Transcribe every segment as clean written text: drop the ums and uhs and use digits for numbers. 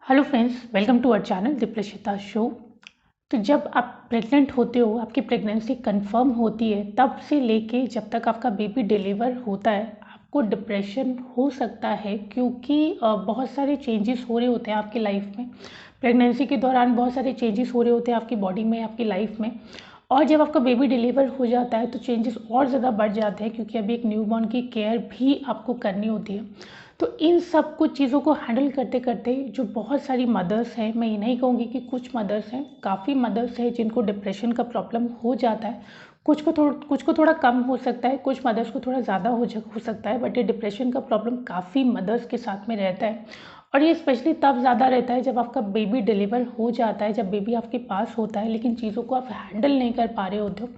Hello friends, welcome to our channel Deeplashita show. तो जब आप प्रेग्नेंट होते हो, आपकी प्रेगनेंसी कंफर्म होती है, तब से लेके जब तक आपका बेबी डिलीवर होता है, आपको डिप्रेशन हो सकता है क्योंकि बहुत सारे चेंजेस हो रहे होते हैं आपकी लाइफ में। प्रेगनेंसी के दौरान बहुत सारे चेंजेस हो रहे होते हैं आपकी बॉडी में, आपकी लाइफ में। और जब आपका बेबी डिलीवर हो जाता है तो चेंजेस और ज़्यादा बढ़ जाते हैं क्योंकि अभी एक न्यूबॉर्न की केयर भी आपको करनी होती है। तो इन सब कुछ चीज़ों को हैंडल करते करते जो बहुत सारी मदर्स हैं, मैं ये नहीं कहूँगी कि कुछ मदर्स हैं, काफ़ी मदर्स हैं जिनको डिप्रेशन का प्रॉब्लम हो जाता है। कुछ को थोड़ा कम हो सकता है, कुछ मदर्स को थोड़ा ज़्यादा हो सकता है, बट ये डिप्रेशन का प्रॉब्लम काफ़ी मदर्स के साथ में रहता है। और ये स्पेशली तब ज़्यादा रहता है जब आपका बेबी डिलीवर हो जाता है, जब बेबी आपके पास होता है लेकिन चीज़ों को आप हैंडल नहीं कर पा रहे होते हो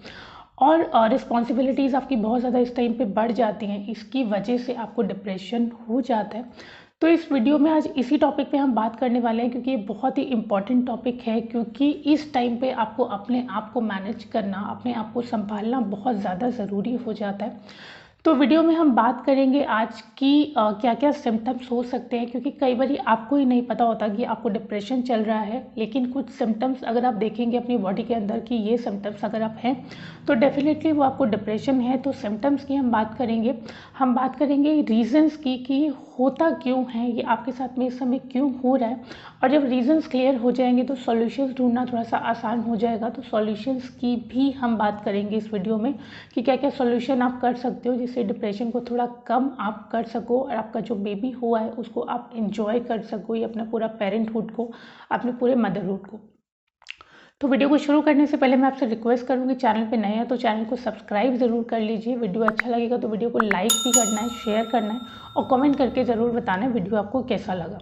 और रिस्पॉन्सिबिलिटीज़ आपकी बहुत ज़्यादा इस टाइम पे बढ़ जाती हैं। इसकी वजह से आपको डिप्रेशन हो जाता है। तो इस वीडियो में आज इसी टॉपिक पे हम बात करने वाले हैं क्योंकि ये बहुत ही इम्पॉर्टेंट टॉपिक है, क्योंकि इस टाइम पे आपको अपने आप को मैनेज करना, अपने आप को संभालना बहुत ज़्यादा ज़रूरी हो जाता है। तो वीडियो में हम बात करेंगे आज की क्या क्या सिम्टम्स हो सकते हैं, क्योंकि कई बार आपको ही नहीं पता होता कि आपको डिप्रेशन चल रहा है, लेकिन कुछ सिम्टम्स अगर आप देखेंगे अपनी बॉडी के अंदर कि ये सिम्टम्स अगर आप हैं तो डेफिनेटली वो आपको डिप्रेशन है। तो सिम्टम्स की हम बात करेंगे रीजंस की कि होता क्यों है, ये आपके साथ में इस समय क्यों हो रहा है। और जब रीजंस क्लियर हो जाएंगे तो सॉल्यूशंस ढूंढना थोड़ा सा आसान हो जाएगा। तो सॉल्यूशंस की भी हम बात करेंगे इस वीडियो में कि क्या क्या सॉल्यूशन आप कर सकते हो जिससे डिप्रेशन को थोड़ा कम आप कर सको और आपका जो बेबी हुआ है उसको आप इंजॉय कर सको, ये अपना पूरा पेरेंटहुड को, अपने पूरे मदरहुड को। तो वीडियो को शुरू करने से पहले मैं आपसे रिक्वेस्ट करूंगी, चैनल पे नए हैं तो चैनल को सब्सक्राइब ज़रूर कर लीजिए। वीडियो अच्छा लगेगा तो वीडियो को लाइक भी करना है, शेयर करना है और कमेंट करके ज़रूर बताना है वीडियो आपको कैसा लगा।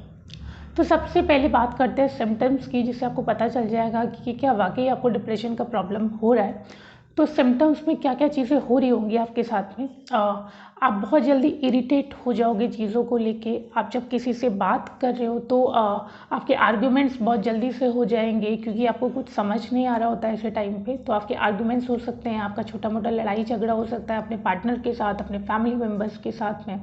तो सबसे पहले बात करते हैं सिम्टम्स की, जिससे आपको पता चल जाएगा कि क्या वाकई आपको डिप्रेशन का प्रॉब्लम हो रहा है। तो सिम्टम्स में क्या क्या चीज़ें हो रही होंगी आपके साथ में। आप बहुत जल्दी इरिटेट हो जाओगे चीज़ों को लेके। आप जब किसी से बात कर रहे हो तो आपके आर्ग्यूमेंट्स बहुत जल्दी से हो जाएंगे, क्योंकि आपको कुछ समझ नहीं आ रहा होता है ऐसे टाइम पे। तो आपके आर्ग्यूमेंट्स हो सकते हैं, आपका छोटा मोटा लड़ाई झगड़ा हो सकता है अपने पार्टनर के साथ, अपने फैमिली मेम्बर्स के साथ में।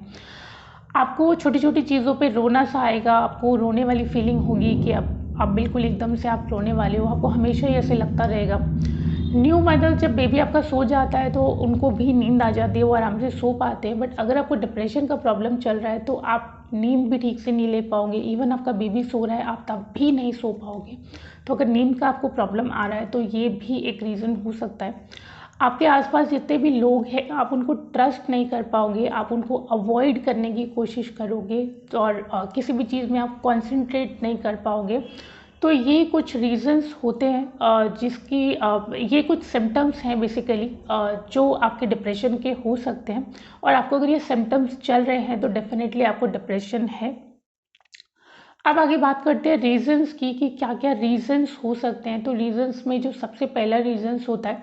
आपको छोटी छोटी चीज़ों पे रोना सा आएगा, आपको रोने वाली फीलिंग होगी कि आप बिल्कुल एकदम से आप रोने वाले हो, आपको हमेशा ही ऐसे लगता रहेगा। न्यू मदर जब बेबी आपका सो जाता है तो उनको भी नींद आ जाती है, वो आराम से सो पाते हैं। बट अगर आपको डिप्रेशन का प्रॉब्लम चल रहा है तो आप नींद भी ठीक से नहीं ले पाओगे। इवन आपका बेबी सो रहा है आप तब भी नहीं सो पाओगे। तो अगर नींद का आपको प्रॉब्लम आ रहा है तो ये भी एक रीज़न हो सकता है। आपके आसपास जितने भी लोग हैं आप उनको ट्रस्ट नहीं कर पाओगे, आप उनको अवॉइड करने की कोशिश करोगे और किसी भी चीज़ में आप कंसंट्रेट नहीं कर पाओगे। तो ये कुछ रीजंस होते हैं जिसकी ये कुछ सिम्टम्स हैं बेसिकली जो आपके डिप्रेशन के हो सकते हैं। और आपको अगर ये सिम्टम्स चल रहे हैं तो डेफिनेटली आपको डिप्रेशन है। अब आगे बात करते हैं रीजंस की कि क्या क्या रीजंस हो सकते हैं। तो रीजंस में जो सबसे पहला रीजंस होता है,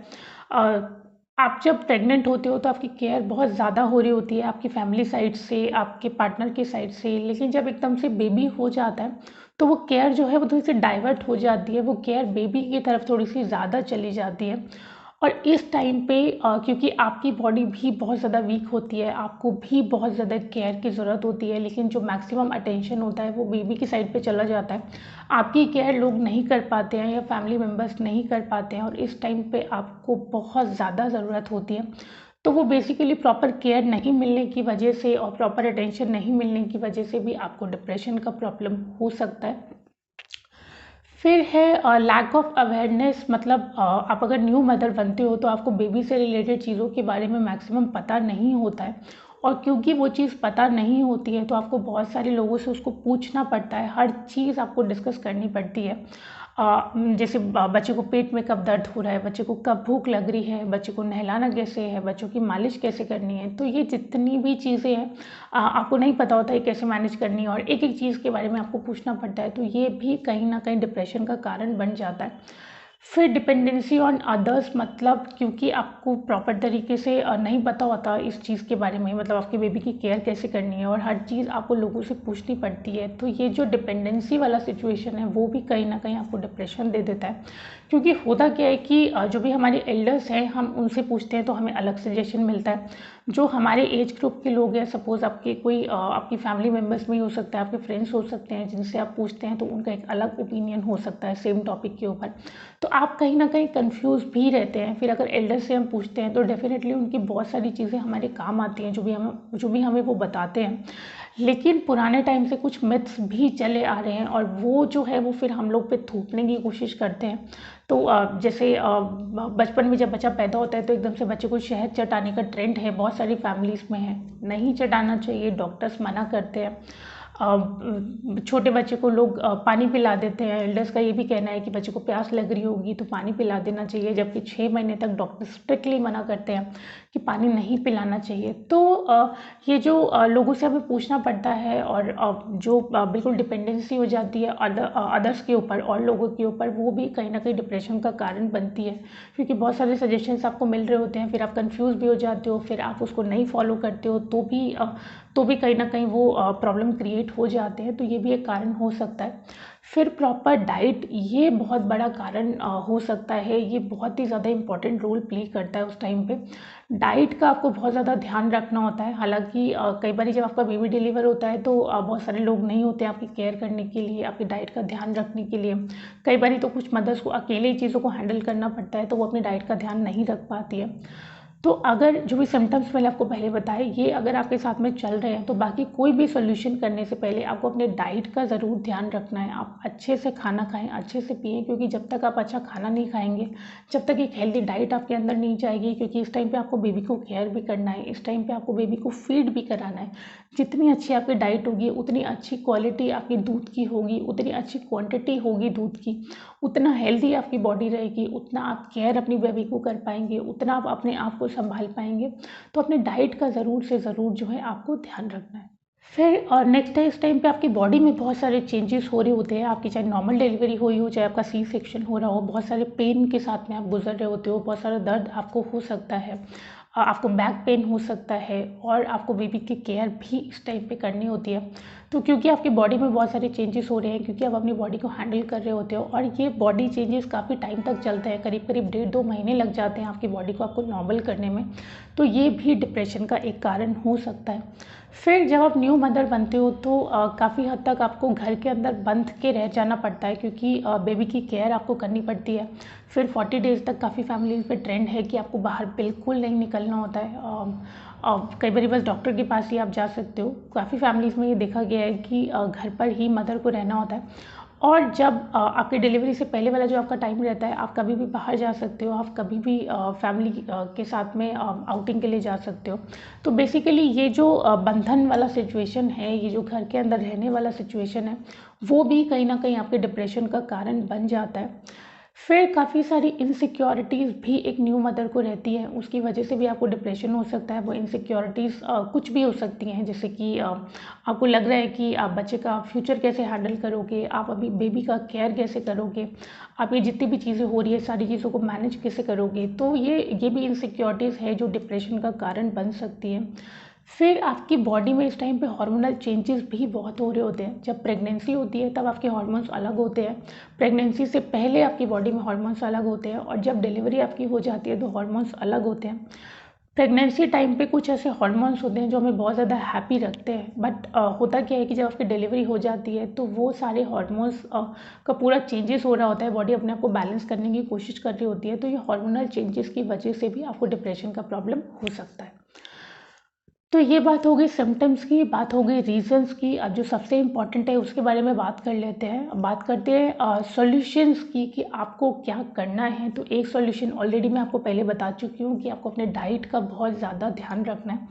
आप जब प्रेग्नेंट होते हो तो आपकी केयर बहुत ज़्यादा हो रही होती है आपकी फैमिली साइड से, आपके पार्टनर की साइड से। लेकिन जब एकदम से बेबी हो जाता है तो वो केयर जो है वो थोड़ी सी डाइवर्ट हो जाती है, वो केयर बेबी की तरफ थोड़ी सी ज़्यादा चली जाती है। और इस टाइम पे क्योंकि आपकी बॉडी भी बहुत ज़्यादा वीक होती है, आपको भी बहुत ज़्यादा केयर की ज़रूरत होती है, लेकिन जो मैक्सिमम अटेंशन होता है वो बेबी की साइड पे चला जाता है। आपकी केयर लोग नहीं कर पाते हैं या फैमिली मेम्बर्स नहीं कर पाते हैं और इस टाइम पे आपको बहुत ज़्यादा ज़रूरत होती है। तो वो बेसिकली प्रॉपर केयर नहीं मिलने की वजह से और प्रॉपर अटेंशन नहीं मिलने की वजह से भी आपको डिप्रेशन का प्रॉब्लम हो सकता है। फिर है लैक ऑफ अवेयरनेस, मतलब आप अगर न्यू मदर बनते हो तो आपको बेबी से रिलेटेड चीज़ों के बारे में मैक्सिमम पता नहीं होता है। और क्योंकि वो चीज़ पता नहीं होती है तो आपको बहुत सारे लोगों से उसको पूछना पड़ता है, हर चीज़ आपको डिस्कस करनी पड़ती है। जैसे बच्चे को पेट में कब दर्द हो रहा है, बच्चे को कब भूख लग रही है, बच्चे को नहलाना कैसे है, बच्चों की मालिश कैसे करनी है। तो ये जितनी भी चीज़ें हैं आपको नहीं पता होता है कैसे मैनेज करनी है और एक एक चीज़ के बारे में आपको पूछना पड़ता है। तो ये भी कहीं ना कहीं डिप्रेशन का कारण बन जाता है। फिर डिपेंडेंसी ऑन अदर्स, मतलब क्योंकि आपको प्रॉपर तरीके से नहीं पता होता इस चीज़ के बारे में, मतलब आपके बेबी की केयर कैसे करनी है और हर चीज़ आपको लोगों से पूछनी पड़ती है। तो ये जो डिपेंडेंसी वाला सिचुएशन है वो भी कहीं ना कहीं आपको डिप्रेशन दे देता है। क्योंकि होता क्या है कि जो भी हमारे एल्डर्स हैं हम उनसे पूछते हैं तो हमें अलग सजेशन मिलता है, जो हमारे एज ग्रुप के लोग हैं, सपोज़ आपके कोई आपकी फैमिली मेम्बर्स में ही हो सकता है, आपके फ्रेंड्स हो सकते हैं जिनसे आप पूछते हैं तो उनका एक अलग ओपिनियन हो सकता है सेम टॉपिक के ऊपर, तो आप कहीं ना कहीं कंफ्यूज भी रहते हैं। फिर अगर एल्डर से हम पूछते हैं तो डेफिनेटली उनकी बहुत सारी चीज़ें हमारे काम आती हैं, जो भी हमें वो बताते हैं। लेकिन पुराने टाइम से कुछ मिथ्स भी चले आ रहे हैं और वो जो है वो फिर हम लोग पे थोपने की कोशिश करते हैं। तो जैसे बचपन में जब बच्चा पैदा होता है तो एकदम से बच्चे को शहद चटाने का ट्रेंड है, बहुत सारी फैमिलीज़ में है, नहीं चटाना चाहिए, डॉक्टर्स मना करते हैं। छोटे बच्चे को लोग पानी पिला देते हैं, एल्डर्स का ये भी कहना है कि बच्चे को प्यास लग रही होगी तो पानी पिला देना चाहिए, जबकि 6 महीने तक डॉक्टर स्ट्रिक्टली मना करते हैं कि पानी नहीं पिलाना चाहिए। तो ये जो लोगों से हमें पूछना पड़ता है और जो बिल्कुल डिपेंडेंसी हो जाती है अदर्स के ऊपर और लोगों के ऊपर, वो भी कहीं ना कहीं डिप्रेशन का कारण बनती है, क्योंकि बहुत सारे सजेशंस आपको मिल रहे होते हैं, फिर आप कंफ्यूज भी हो जाते हो, फिर आप उसको नहीं फॉलो करते हो तो भी कहीं ना कहीं वो प्रॉब्लम क्रिएट हो जाते हैं। तो ये भी एक कारण हो सकता है। फिर प्रॉपर डाइट, ये बहुत बड़ा कारण हो सकता है, ये बहुत ही ज़्यादा इंपॉर्टेंट रोल प्ले करता है उस टाइम पे। डाइट का आपको बहुत ज़्यादा ध्यान रखना होता है। हालांकि कई बार जब आपका बेबी डिलीवर होता है तो बहुत सारे लोग नहीं होते हैं आपकी केयर करने के लिए, आपकी डाइट का ध्यान रखने के लिए। कई बार तो कुछ मदर्स को अकेले ही चीज़ों को हैंडल करना पड़ता है, तो वो अपनी डाइट का ध्यान नहीं रख पाती है। तो अगर जो भी सिम्टम्स मैंने आपको पहले बताए, ये अगर आपके साथ में चल रहे हैं तो बाकी कोई भी सोल्यूशन करने से पहले आपको अपने डाइट का ज़रूर ध्यान रखना है। आप अच्छे से खाना खाएं, अच्छे से पिएं, क्योंकि जब तक आप अच्छा खाना नहीं खाएंगे, जब तक एक हेल्दी डाइट आपके अंदर नहीं जाएगी, क्योंकि इस टाइम पे आपको बेबी को केयर भी करना है, इस टाइम पे आपको बेबी को फीड भी कराना है। जितनी अच्छी आपकी डाइट होगी, उतनी अच्छी क्वालिटी आपकी दूध की होगी, उतनी अच्छी क्वांटिटी होगी दूध की, उतना हेल्दी आपकी बॉडी रहेगी, उतना आप केयर अपनी बेबी को कर पाएंगे, उतना आप अपने आप को संभाल पाएंगे। तो अपने डाइट का ज़रूर से ज़रूर जो है आपको ध्यान रखना है। फिर और नेक्स्ट है, इस टाइम पे आपकी बॉडी में बहुत सारे चेंजेस हो रहे होते हैं। आपकी चाहे नॉर्मल डिलीवरी हुई हो, चाहे आपका सी सेक्शन हो रहा हो, बहुत सारे पेन के साथ में आप गुजर रहे होते हो, बहुत सारा दर्द आपको हो सकता है, आपको बैक पेन हो सकता है, और आपको बेबी की केयर भी इस टाइम पे करनी होती है। तो क्योंकि आपकी बॉडी में बहुत सारे चेंजेस हो रहे हैं, क्योंकि आप अपनी बॉडी को हैंडल कर रहे होते हो, और ये बॉडी चेंजेस काफ़ी टाइम तक चलते हैं, करीब करीब 1.5-2 महीने लग जाते हैं आपकी बॉडी को आपको नॉर्मल करने में। तो ये भी डिप्रेशन का एक कारण हो सकता है। फिर जब आप न्यू मदर बनते हो तो काफ़ी हद तक आपको घर के अंदर बंद के रह जाना पड़ता है, क्योंकि बेबी की केयर आपको करनी पड़ती है। फिर 40 डेज़ तक काफ़ी फैमिलीज पे ट्रेंड है कि आपको बाहर बिल्कुल नहीं निकलना होता है। कई बार बस डॉक्टर के पास ही आप जा सकते हो। काफ़ी फैमिलीज़ में ये देखा गया है कि घर पर ही मदर को रहना होता है। और जब आपकी डिलीवरी से पहले वाला जो आपका टाइम रहता है, आप कभी भी बाहर जा सकते हो, आप कभी भी फैमिली के साथ में आउटिंग के लिए जा सकते हो। तो बेसिकली ये जो बंधन वाला सिचुएशन है, ये जो घर के अंदर रहने वाला सिचुएशन है, वो भी कहीं ना कहीं आपके डिप्रेशन का कारण बन जाता है। फिर काफ़ी सारी इनसिक्योरिटीज़ भी एक न्यू मदर को रहती है, उसकी वजह से भी आपको डिप्रेशन हो सकता है। वो इनसिक्योरिटीज़ कुछ भी हो सकती हैं, जैसे कि आपको लग रहा है कि आप बच्चे का फ्यूचर कैसे हैंडल करोगे, आप अभी बेबी का केयर कैसे करोगे, आप ये जितनी भी चीज़ें हो रही है सारी चीज़ों को मैनेज कैसे करोगे। तो ये भी इनसिक्योरिटीज़ है जो डिप्रेशन का कारण बन सकती है। फिर आपकी बॉडी में इस टाइम पे हार्मोनल चेंजेस भी बहुत हो रहे होते हैं। जब प्रेगनेंसी होती है तब आपके हार्मोन्स अलग होते हैं, प्रेगनेंसी से पहले आपकी बॉडी में हार्मोन्स अलग होते हैं, और जब डिलीवरी आपकी हो जाती है तो हार्मोन्स अलग होते हैं। प्रेगनेंसी टाइम पे कुछ ऐसे हार्मोन्स होते हैं जो हमें बहुत ज़्यादा हैप्पी रखते हैं, बट होता क्या है कि जब आपकी डिलीवरी हो जाती है तो वो सारे हार्मोन्स का पूरा चेंजेस हो रहा होता है, बॉडी अपने आप को बैलेंस करने की कोशिश कर रही होती है। तो ये हार्मोनल चेंजेस की वजह से भी आपको डिप्रेशन का प्रॉब्लम हो सकता है। तो ये बात हो गई सिम्टम्स की, बात हो गई रीजंस की। अब जो सबसे इम्पॉर्टेंट है उसके बारे में बात कर लेते हैं। अब बात करते हैं सॉल्यूशंस की कि आपको क्या करना है। तो एक सॉल्यूशन ऑलरेडी मैं आपको पहले बता चुकी हूँ कि आपको अपने डाइट का बहुत ज़्यादा ध्यान रखना है।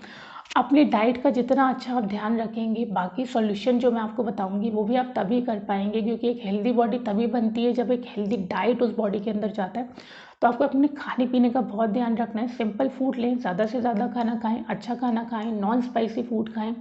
अपने डाइट का जितना अच्छा आप ध्यान रखेंगे, बाकी सॉल्यूशन जो मैं आपको बताऊंगी वो भी आप तभी कर पाएंगे, क्योंकि एक हेल्दी बॉडी तभी बनती है जब एक हेल्दी डाइट उस बॉडी के अंदर जाता है। तो आपको अपने खाने पीने का बहुत ध्यान रखना है। सिंपल फूड लें, ज़्यादा से ज़्यादा खाना खाएं, अच्छा खाना खाएं, नॉन स्पाइसी फूड खाएं,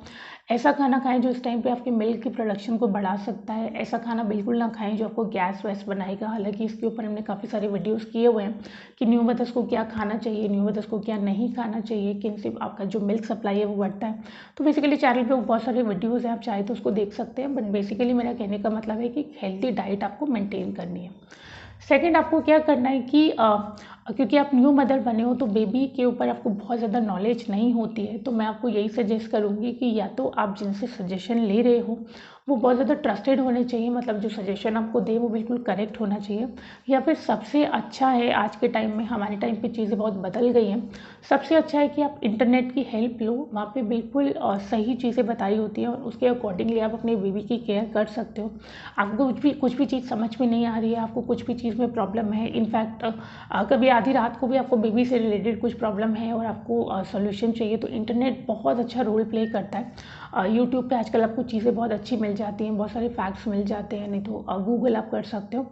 ऐसा खाना खाएं जो इस टाइम पे आपके मिल्क की प्रोडक्शन को बढ़ा सकता है। ऐसा खाना बिल्कुल ना खाएं जो आपको गैस वैस बनाएगा। हालांकि इसके ऊपर हमने काफ़ी सारे वीडियोस किए हुए हैं कि न्यू मदर्स को क्या खाना चाहिए, न्यू मदर्स को क्या नहीं खाना चाहिए, किन से आपका जो मिल्क सप्लाई है वो बढ़ता है। तो बेसिकली चैनल पे बहुत सारे वीडियोज़ हैं, आप चाहे तो उसको देख सकते हैं। बट बेसिकली मेरा कहने का मतलब है कि हेल्दी डाइट आपको मेंटेन करनी है। सेकंड, आपको क्या करना है कि क्योंकि आप न्यू मदर बने हो तो बेबी के ऊपर आपको बहुत ज़्यादा नॉलेज नहीं होती है, तो मैं आपको यही सजेस्ट करूँगी कि या तो आप जिनसे सजेशन ले रहे हो वो बहुत ज़्यादा ट्रस्टेड होने चाहिए, मतलब जो सजेशन आपको दे वो बिल्कुल करेक्ट होना चाहिए। या फिर सबसे अच्छा है, आज के टाइम में, हमारे टाइम पे चीज़ें बहुत बदल गई हैं, सबसे अच्छा है कि आप इंटरनेट की हेल्प लो। वहाँ पे बिल्कुल सही चीज़ें बताई होती हैं और उसके अकॉर्डिंगली आप अपने बेबी की केयर कर सकते हो। आपको कुछ भी चीज़ समझ में नहीं आ रही है, आपको कुछ भी चीज़ में प्रॉब्लम है, इनफैक्ट कभी आधी रात को भी आपको बेबी से रिलेटेड कुछ प्रॉब्लम है और आपको सॉल्यूशन चाहिए, तो इंटरनेट बहुत अच्छा रोल प्ले करता है। यूट्यूब पे आजकल आपको चीज़ें बहुत अच्छी मिल जाती हैं, बहुत सारे फैक्ट्स मिल जाते हैं, नहीं तो गूगल आप कर सकते हो।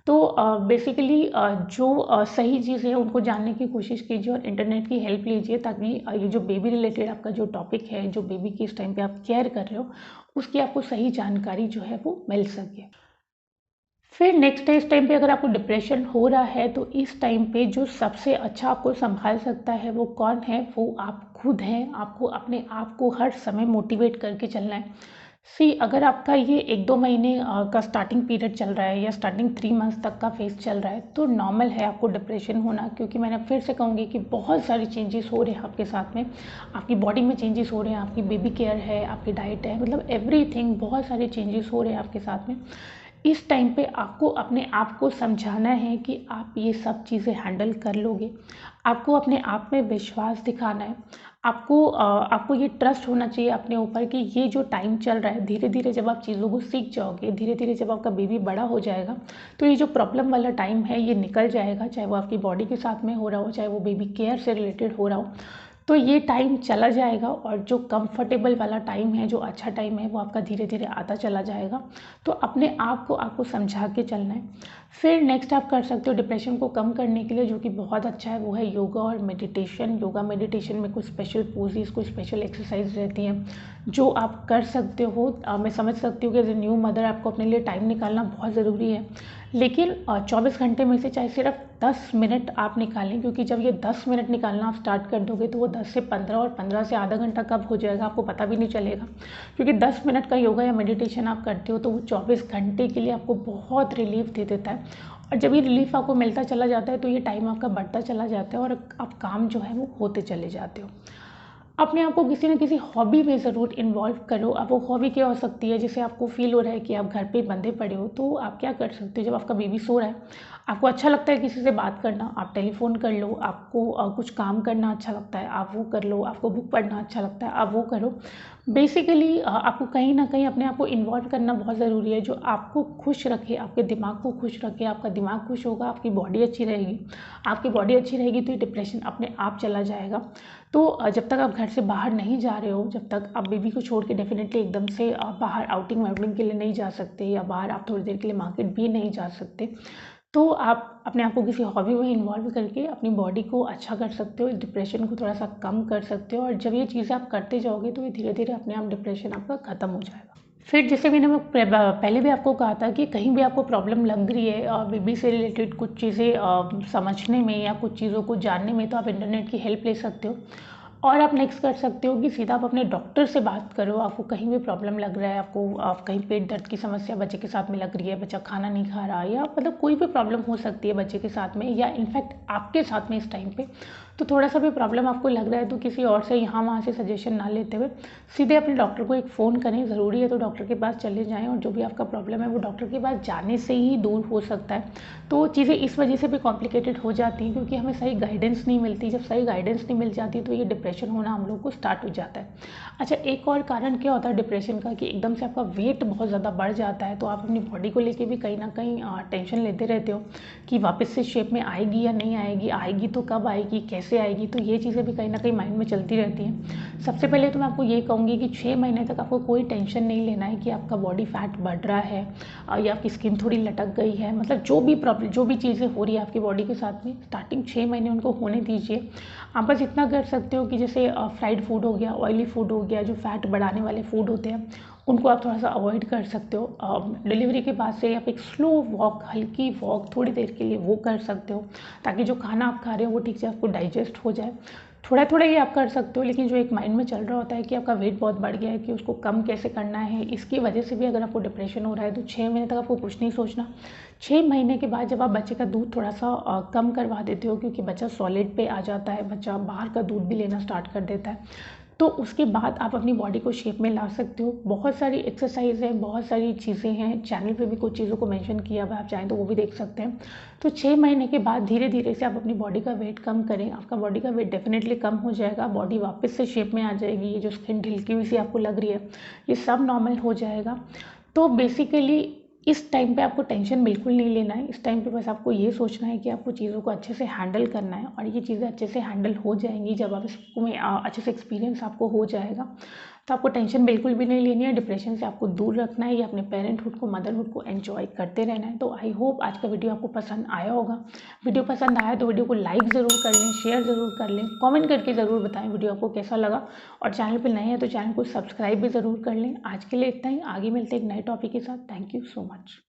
तो बेसिकली जो सही चीज़ है उनको जानने की कोशिश कीजिए और इंटरनेट की हेल्प लीजिए, ताकि ये जो बेबी रिलेटेड आपका जो टॉपिक है, जो बेबी की इस टाइम पे आप केयर कर रहे हो, उसकी आपको सही जानकारी जो है वो मिल सके। फिर नेक्स्ट है, इस टाइम पे अगर आपको डिप्रेशन हो रहा है तो इस टाइम पे जो सबसे अच्छा आपको संभाल सकता है वो कौन है? वो आप खुद हैं। आपको अपने आप को हर समय मोटिवेट करके चलना है। सी, अगर आपका ये 1-2 महीने का स्टार्टिंग पीरियड चल रहा है या स्टार्टिंग 3 मंथ्स तक का फेज़ चल रहा है तो नॉर्मल है आपको डिप्रेशन होना, क्योंकि मैंने फिर से कहूँगी कि बहुत सारी चेंजेस हो रहे हैं आपके साथ में। आपकी बॉडी में चेंजेस हो रहे हैं, आपकी बेबी केयर है, आपकी डाइट है, मतलब एवरीथिंग, बहुत सारे चेंजेस हो रहे हैं आपके साथ में। इस टाइम पे आपको अपने आप को समझाना है कि आप ये सब चीज़ें हैंडल कर लोगे। आपको अपने आप में विश्वास दिखाना है। आपको ये ट्रस्ट होना चाहिए अपने ऊपर कि ये जो टाइम चल रहा है, धीरे-धीरे जब आप चीज़ों को सीख जाओगे, धीरे-धीरे जब आपका बेबी बड़ा हो जाएगा, तो ये जो प्रॉब्लम वाला टाइम है ये निकल जाएगा, चाहे वो आपकी बॉडी के साथ में हो रहा हो, चाहे वो बेबी केयर से रिलेटेड हो रहा हो। तो ये टाइम चला जाएगा और जो कंफर्टेबल वाला टाइम है, जो अच्छा टाइम है, वो आपका धीरे-धीरे आता चला जाएगा। तो अपने आप को आपको समझा के चलना है। फिर नेक्स्ट आप कर सकते हो डिप्रेशन को कम करने के लिए, जो कि बहुत अच्छा है, वो है योगा और मेडिटेशन। योगा मेडिटेशन में कुछ स्पेशल पोजेस, कुछ स्पेशल एक्सरसाइज रहती हैं जो आप कर सकते हो। मैं समझ सकती हूँ कि एज ए न्यू मदर आपको अपने लिए टाइम निकालना बहुत ज़रूरी है, लेकिन 24 घंटे में से चाहे सिर्फ 10 मिनट आप निकालें, क्योंकि जब ये 10 मिनट निकालना आप स्टार्ट कर दोगे तो वो 10 से 15 और 15 से आधा घंटा कब हो जाएगा आपको पता भी नहीं चलेगा। क्योंकि 10 मिनट का योगा या मेडिटेशन आप करते हो तो वो 24 घंटे के लिए आपको बहुत रिलीफ दे देता है, और जब ये रिलीफ आपको मिलता चला जाता है तो ये टाइम आपका बढ़ता चला जाता है और आप काम जो है वो होते चले जाते हो। अपने आप को किसी न किसी हॉबी में ज़रूर इन्वॉल्व करो। अब वो हॉबी क्या हो सकती है? जैसे आपको फ़ील हो रहा है कि आप घर पे बंधे पड़े हो, तो आप क्या कर सकते हो? जब आपका बेबी सो रहा है, आपको अच्छा लगता है किसी से बात करना, आप टेलीफ़ोन कर लो। आपको कुछ काम करना अच्छा लगता है, आप वो कर लो। आपको बुक पढ़ना अच्छा लगता है, आप वो करो। बेसिकली आपको कहीं न कहीं अपने आप को इन्वॉल्व करना बहुत ज़रूरी है, जो आपको खुश रखे, आपके दिमाग को खुश रखे। आपका दिमाग खुश होगा, आपकी बॉडी अच्छी रहेगी। आपकी बॉडी अच्छी रहेगी तो ये डिप्रेशन अपने आप चला जाएगा। तो जब तक आप घर से बाहर नहीं जा रहे हो, जब तक आप बेबी को छोड़ के डेफिनेटली एकदम से बाहर आउटिंग वाउटिंग के लिए नहीं जा सकते, या बाहर आप थोड़ी देर के लिए मार्केट भी नहीं जा सकते, तो आप अपने आप को किसी हॉबी में इन्वॉल्व करके अपनी बॉडी को अच्छा कर सकते हो, इस डिप्रेशन को थोड़ा सा कम कर सकते हो। और जब ये चीज़ें आप करते जाओगे तो ये धीरे धीरे अपने आप डिप्रेशन आपका ख़त्म हो जाएगा। फिर जैसे मैंने मैं पहले भी आपको कहा था कि कहीं भी आपको प्रॉब्लम लग रही है बेबी से रिलेटेड कुछ चीज़ें समझने में या कुछ चीज़ों को जानने में, तो आप इंटरनेट की हेल्प ले सकते हो। और आप नेक्स्ट कर सकते हो कि सीधा आप अपने डॉक्टर से बात करो। आपको कहीं भी प्रॉब्लम लग रहा है, आपको आप कहीं पेट दर्द की समस्या बच्चे के साथ में लग रही है, बच्चा खाना नहीं खा रहा, या मतलब कोई भी प्रॉब्लम हो सकती है बच्चे के साथ में, या इनफैक्ट आपके साथ में इस टाइम पे, तो थोड़ा सा भी प्रॉब्लम आपको लग रहा है तो किसी और से यहाँ वहाँ से सजेशन ना लेते हुए सीधे अपने डॉक्टर को एक फ़ोन करें। ज़रूरी है तो डॉक्टर के पास चले जाएँ, और जो भी आपका प्रॉब्लम है वो डॉक्टर के पास जाने से ही दूर हो सकता है। तो चीज़ें इस वजह से भी कॉम्प्लिकेटेड हो जाती हैं, क्योंकि हमें सही गाइडेंस नहीं मिलती। जब सही गाइडेंस नहीं मिल जाती तो ये डिप्रेशन होना हम लोग को स्टार्ट हो जाता है। अच्छा, एक और कारण क्या होता है डिप्रेशन का, कि एकदम से आपका वेट बहुत ज़्यादा बढ़ जाता है, तो आप अपनी बॉडी को लेके भी कहीं ना कहीं टेंशन लेते रहते हो कि वापस से शेप में आएगी या नहीं आएगी, आएगी तो कब आएगी, कैसे आएगी। तो ये चीज़ें भी कहीं ना कहीं माइंड में चलती रहती हैं। सबसे पहले तो मैं आपको ये कहूँगी कि 6 महीने तक आपको कोई टेंशन नहीं लेना है कि आपका बॉडी फैट बढ़ रहा है या आपकी स्किन थोड़ी लटक गई है। मतलब जो भी प्रॉब्लम, जो भी चीज़ें हो रही है आपकी बॉडी के साथ में, स्टार्टिंग 6 महीने उनको होने दीजिए। आप बस इतना कर सकते हो कि जैसे फ्राइड फूड हो गया, ऑयली फूड हो गया, जो फैट बढ़ाने वाले फूड होते हैं उनको आप थोड़ा सा अवॉइड कर सकते हो। डिलीवरी के बाद से आप एक स्लो वॉक, हल्की वॉक थोड़ी देर के लिए वो कर सकते हो, ताकि जो खाना आप खा रहे हो वो ठीक से आपको डाइजेस्ट हो जाए। थोड़ा थोड़ा ये आप कर सकते हो, लेकिन जो एक माइंड में चल रहा होता है कि आपका वेट बहुत बढ़ गया है, कि उसको कम कैसे करना है, इसकी वजह से भी अगर आपको डिप्रेशन हो रहा है तो 6 महीने तक आपको कुछ नहीं सोचना। 6 महीने के बाद जब आप बच्चे का दूध थोड़ा सा कम करवा देते हो, क्योंकि बच्चा सॉलिड पे आ जाता है, बच्चा बाहर का दूध भी लेना स्टार्ट कर देता है, तो उसके बाद आप अपनी बॉडी को शेप में ला सकते हो। बहुत सारी एक्सरसाइज हैं, बहुत सारी चीज़ें हैं, चैनल पे भी कुछ चीज़ों को मेंशन किया हुआ है, आप चाहें तो वो भी देख सकते हैं। तो 6 महीने के बाद धीरे धीरे से आप अपनी बॉडी का वेट कम करें, आपका बॉडी का वेट डेफिनेटली कम हो जाएगा, बॉडी वापस से शेप में आ जाएगी, ये जो स्किन ढिलकी हुई सी आपको लग रही है ये सब नॉर्मल हो जाएगा। तो बेसिकली इस टाइम पे आपको टेंशन बिल्कुल नहीं लेना है। इस टाइम पे बस आपको ये सोचना है कि आपको चीज़ों को अच्छे से हैंडल करना है, और ये चीज़ें अच्छे से हैंडल हो जाएंगी जब आप इसको में अच्छे से एक्सपीरियंस आपको हो जाएगा। तो आपको टेंशन बिल्कुल भी नहीं लेनी है, डिप्रेशन से आपको दूर रखना है, या अपने पेरेंटहुड को, मदरहुड को एंजॉय करते रहना है। तो आई होप आज का वीडियो आपको पसंद आया होगा। वीडियो पसंद आया तो वीडियो को लाइक ज़रूर कर लें, शेयर ज़रूर कर लें, कमेंट करके ज़रूर बताएं वीडियो आपको कैसा लगा, और चैनल पर नए हैं तो चैनल को सब्सक्राइब भी ज़रूर कर लें। आज के लिए इतना ही, आगे मिलते हैं एक नए टॉपिक के साथ। Thank you so much.